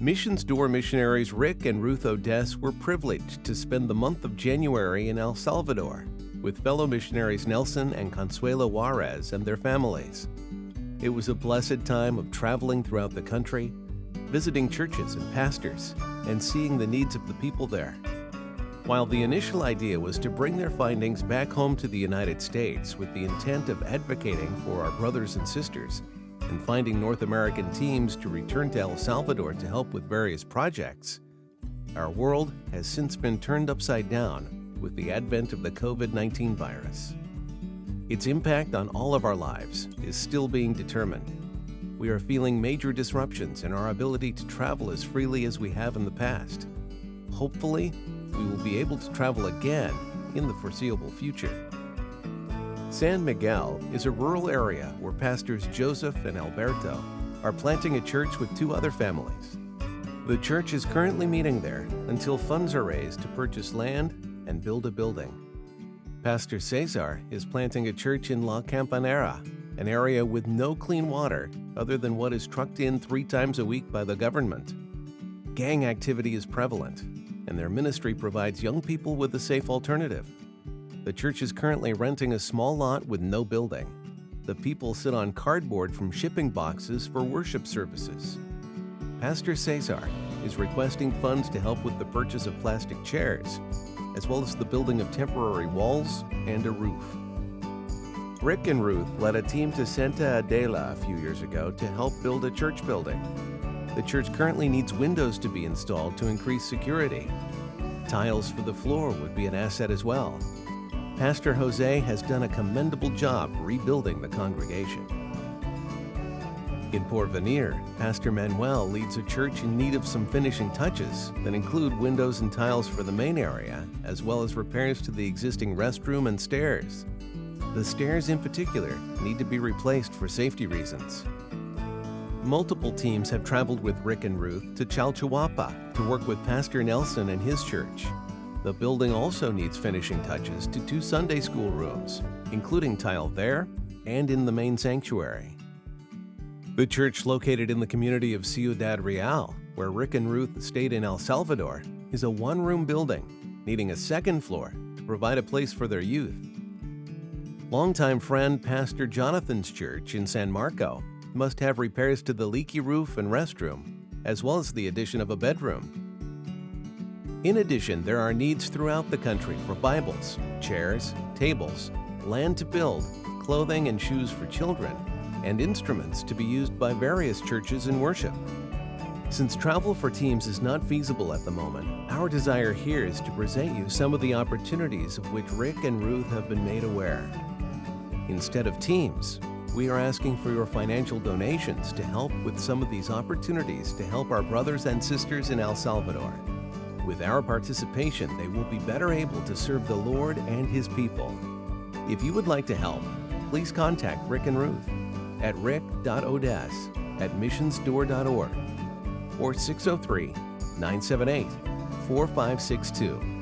Missions Door missionaries Rick and Ruth Odess were privileged to spend the month of January in El Salvador with fellow missionaries Nelson and Consuelo Juarez and their families. It was a blessed time of traveling throughout the country, visiting churches and pastors, and seeing the needs of the people there. While the initial idea was to bring their findings back home to the United States with the intent of advocating for our brothers and sisters and finding North American teams to return to El Salvador to help with various projects, our world has since been turned upside down with the advent of the COVID-19 virus. Its impact on all of our lives is still being determined. We are feeling major disruptions in our ability to travel as freely as we have in the past. Hopefully, we will be able to travel again in the foreseeable future. San Miguel is a rural area where pastors Joseph and Alberto are planting a church with two other families. The church is currently meeting there until funds are raised to purchase land and build a building. Pastor Cesar is planting a church in La Campanera, an area with no clean water other than what is trucked in 3 times a week by the government. Gang activity is prevalent, and their ministry provides young people with a safe alternative. The church is currently renting a small lot with no building. The people sit on cardboard from shipping boxes for worship services. Pastor Cesar is requesting funds to help with the purchase of plastic chairs, as well as the building of temporary walls and a roof. Rick and Ruth led a team to Santa Adela a few years ago to help build a church building. The church currently needs windows to be installed to increase security. Tiles for the floor would be an asset as well. Pastor Jose has done a commendable job rebuilding the congregation. In Porvenir, Pastor Manuel leads a church in need of some finishing touches that include windows and tiles for the main area, as well as repairs to the existing restroom and stairs. The stairs in particular need to be replaced for safety reasons. Multiple teams have traveled with Rick and Ruth to Chalchuapa to work with Pastor Nelson and his church. The building also needs finishing touches to 2 Sunday school rooms, including tile there and in the main sanctuary. The church located in the community of Ciudad Real, where Rick and Ruth stayed in El Salvador, is a 1-room building, needing a 2nd floor to provide a place for their youth. Longtime friend Pastor Jonathan's church in San Marco must have repairs to the leaky roof and restroom, as well as the addition of a bedroom. In addition, there are needs throughout the country for Bibles, chairs, tables, land to build, clothing and shoes for children, and instruments to be used by various churches in worship. Since travel for teams is not feasible at the moment, our desire here is to present you some of the opportunities of which Rick and Ruth have been made aware. Instead of teams, we are asking for your financial donations to help with some of these opportunities to help our brothers and sisters in El Salvador. With our participation, they will be better able to serve the Lord and His people. If you would like to help, please contact Rick and Ruth at rick.odess@missionsdoor.org or 603-978-4562.